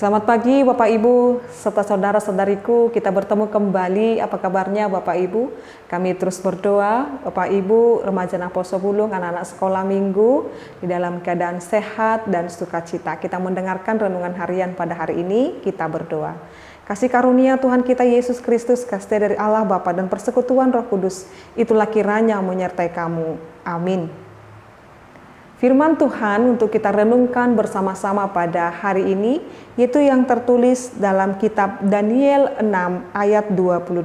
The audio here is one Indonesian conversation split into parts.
Selamat pagi Bapak Ibu serta saudara-saudariku, kita bertemu kembali. Apa kabarnya Bapak Ibu? Kami terus berdoa Bapak Ibu, remaja Naposo Bulung, anak-anak sekolah minggu di dalam keadaan sehat dan sukacita. Kita mendengarkan renungan harian pada hari ini, kita berdoa. Kasih karunia Tuhan kita Yesus Kristus, kasih dari Allah Bapa dan persekutuan Roh Kudus, itulah kiranya menyertai kamu. Amin. Firman Tuhan untuk kita renungkan bersama-sama pada hari ini, yaitu yang tertulis dalam kitab Daniel 6 ayat 28.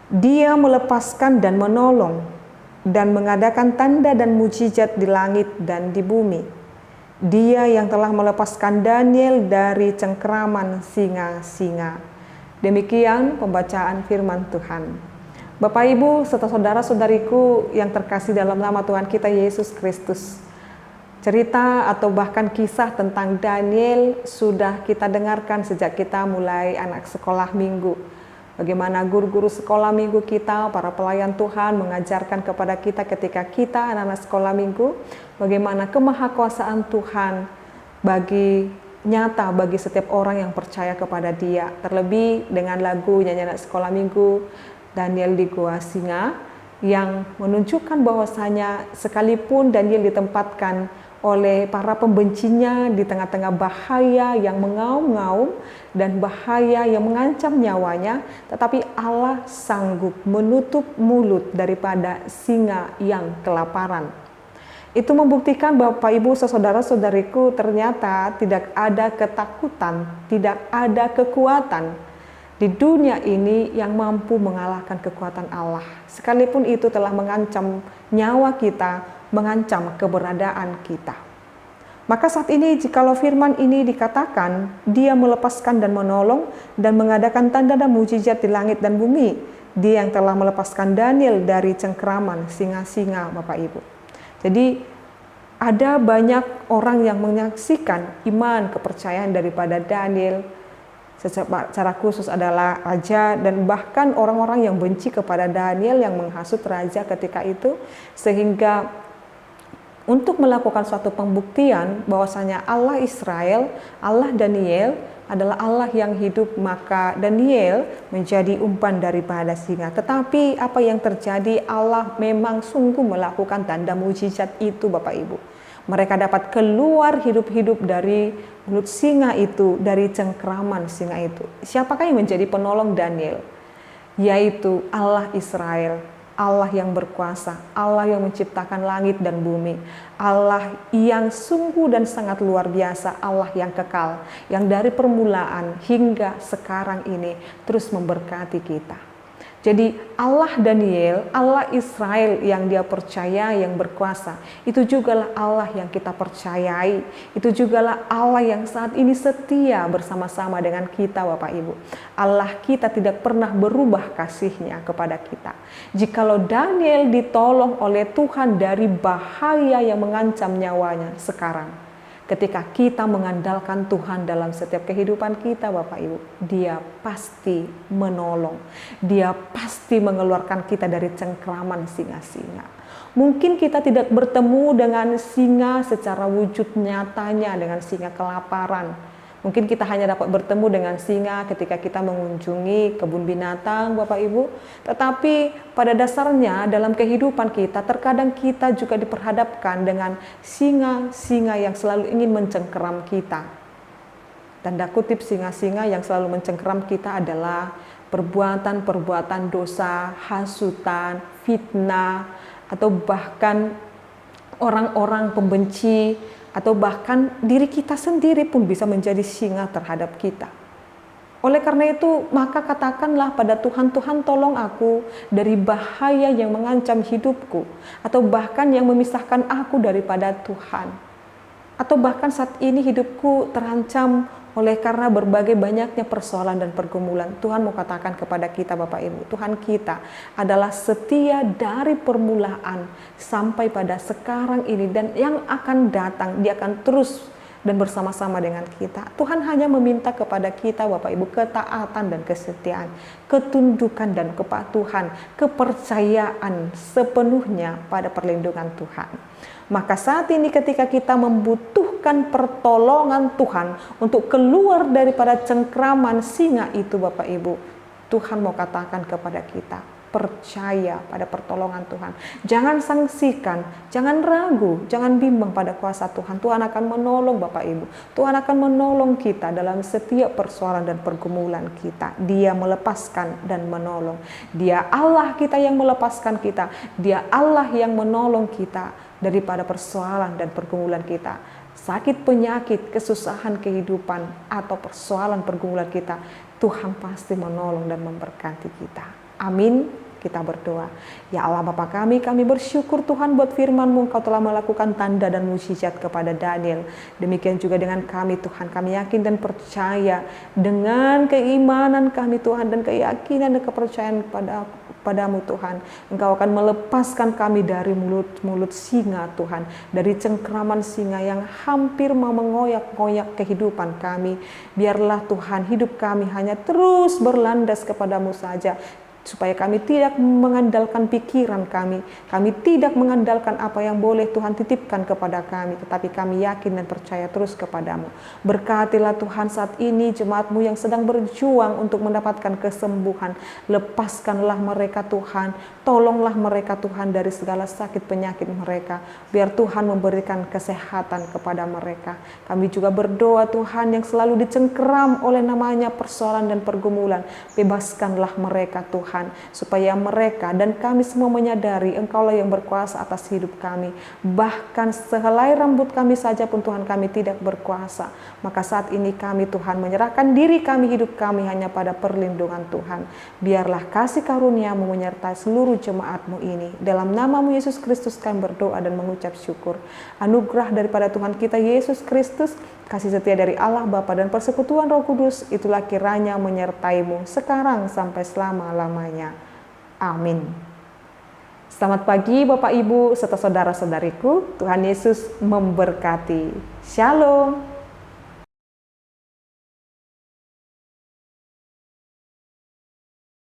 Dia melepaskan dan menolong dan mengadakan tanda dan mujizat di langit dan di bumi. Dia yang telah melepaskan Daniel dari cengkeraman singa-singa. Demikian pembacaan firman Tuhan. Bapak Ibu serta saudara-saudariku yang terkasih dalam nama Tuhan kita Yesus Kristus. Cerita atau bahkan kisah tentang Daniel sudah kita dengarkan sejak kita mulai anak sekolah minggu. Bagaimana guru-guru sekolah minggu kita, para pelayan Tuhan mengajarkan kepada kita ketika kita anak-anak sekolah minggu, bagaimana kemahakuasaan Tuhan nyata bagi setiap orang yang percaya kepada Dia. Terlebih dengan lagu nyanyian anak sekolah minggu, Daniel di Gua Singa, yang menunjukkan bahwasanya sekalipun Daniel ditempatkan oleh para pembencinya di tengah-tengah bahaya yang mengaum-ngaum dan bahaya yang mengancam nyawanya, tetapi Allah sanggup menutup mulut daripada singa yang kelaparan. Itu membuktikan Bapak Ibu saudara-saudariku, ternyata tidak ada ketakutan, tidak ada kekuatan di dunia ini yang mampu mengalahkan kekuatan Allah. Sekalipun itu telah mengancam nyawa kita, mengancam keberadaan kita. Maka saat ini jikalau firman ini dikatakan, Dia melepaskan dan menolong dan mengadakan tanda dan mujizat di langit dan bumi. Dia yang telah melepaskan Daniel dari cengkeraman singa-singa, Bapak Ibu. Jadi ada banyak orang yang menyaksikan iman kepercayaan daripada Daniel. Secara khusus adalah raja dan bahkan orang-orang yang benci kepada Daniel yang menghasut raja ketika itu, sehingga untuk melakukan suatu pembuktian bahwasanya Allah Israel, Allah Daniel adalah Allah yang hidup, maka Daniel menjadi umpan daripada singa. Tetapi apa yang terjadi, Allah memang sungguh melakukan tanda mujizat itu Bapak Ibu. Mereka dapat keluar hidup-hidup dari mulut singa itu, dari cengkeraman singa itu. Siapakah yang menjadi penolong Daniel? Yaitu Allah Israel, Allah yang berkuasa, Allah yang menciptakan langit dan bumi, Allah yang sungguh dan sangat luar biasa, Allah yang kekal, yang dari permulaan hingga sekarang ini terus memberkati kita. Jadi Allah Daniel, Allah Israel yang Dia percaya, yang berkuasa, itu jugalah Allah yang kita percayai. Itu jugalah Allah yang saat ini setia bersama-sama dengan kita Bapak Ibu. Allah kita tidak pernah berubah kasih-Nya kepada kita. Jikalau Daniel ditolong oleh Tuhan dari bahaya yang mengancam nyawanya sekarang, ketika kita mengandalkan Tuhan dalam setiap kehidupan kita Bapak Ibu, Dia pasti menolong. Dia pasti mengeluarkan kita dari cengkeraman singa-singa. Mungkin kita tidak bertemu dengan singa secara wujud nyatanya, dengan singa kelaparan. Mungkin kita hanya dapat bertemu dengan singa ketika kita mengunjungi kebun binatang Bapak Ibu. Tetapi pada dasarnya dalam kehidupan kita, terkadang kita juga diperhadapkan dengan singa-singa yang selalu ingin mencengkeram kita. Tanda kutip singa-singa yang selalu mencengkeram kita adalah perbuatan-perbuatan dosa, hasutan, fitnah, atau bahkan orang-orang pembenci, atau bahkan diri kita sendiri pun bisa menjadi singa terhadap kita. Oleh karena itu, maka katakanlah pada Tuhan, Tuhan tolong aku dari bahaya yang mengancam hidupku, atau bahkan yang memisahkan aku daripada Tuhan. Atau bahkan saat ini hidupku terancam oleh karena berbagai banyaknya persoalan dan pergumulan. Tuhan mau katakan kepada kita Bapak Ibu, Tuhan kita adalah setia dari permulaan sampai pada sekarang ini, dan yang akan datang Dia akan terus dan bersama-sama dengan kita. Tuhan hanya meminta kepada kita Bapak Ibu ketaatan dan kesetiaan, ketundukan dan kepatuhan, kepercayaan sepenuhnya pada perlindungan Tuhan. Maka saat ini ketika kita membutuhkan pertolongan Tuhan untuk keluar daripada cengkraman singa itu Bapak Ibu, Tuhan mau katakan kepada kita, percaya pada pertolongan Tuhan. Jangan sangsikan, jangan ragu, jangan bimbang pada kuasa Tuhan. Tuhan akan menolong Bapak Ibu. Tuhan akan menolong kita dalam setiap persoalan dan pergumulan kita. Dia melepaskan dan menolong. Dia Allah kita yang melepaskan kita. Dia Allah yang menolong kita daripada persoalan dan pergumulan kita. Sakit, penyakit, kesusahan kehidupan, atau persoalan pergumulan kita, Tuhan pasti menolong dan memberkati kita. Amin. Kita berdoa. Ya Allah Bapa kami bersyukur Tuhan buat firman-Mu, Engkau telah melakukan tanda dan mukjizat kepada Daniel. Demikian juga dengan kami Tuhan, kami yakin dan percaya dengan keimanan kami Tuhan dan keyakinan dan kepercayaan padamu Tuhan. Engkau akan melepaskan kami dari mulut-mulut singa Tuhan, dari cengkraman singa yang hampir mau mengoyak-ngoyak kehidupan kami. Biarlah Tuhan hidup kami hanya terus berlandas kepadamu saja, supaya kami tidak mengandalkan pikiran kami tidak mengandalkan apa yang boleh Tuhan titipkan kepada kami, tetapi kami yakin dan percaya terus kepadamu. Berkatilah Tuhan saat ini jemaat-Mu yang sedang berjuang untuk mendapatkan kesembuhan. Lepaskanlah mereka Tuhan, tolonglah mereka Tuhan dari segala sakit penyakit mereka. Biar Tuhan memberikan kesehatan kepada mereka. Kami juga berdoa Tuhan yang selalu dicengkeram oleh namanya persoalan dan pergumulan. Bebaskanlah mereka Tuhan, supaya mereka dan kami semua menyadari Engkaulah yang berkuasa atas hidup kami. Bahkan sehelai rambut kami saja pun Tuhan kami tidak berkuasa. Maka saat ini kami Tuhan menyerahkan diri kami, hidup kami hanya pada perlindungan Tuhan. Biarlah kasih karunia-Mu menyertai seluruh jemaat-Mu ini. Dalam nama-Mu Yesus Kristus kami berdoa dan mengucap syukur. Anugerah daripada Tuhan kita Yesus Kristus, kasih setia dari Allah Bapa dan persekutuan Roh Kudus, itulah kiranya menyertai-Mu sekarang sampai selama-lamanya. Amin. Selamat pagi Bapak Ibu serta saudara-saudariku. Tuhan Yesus memberkati. Shalom.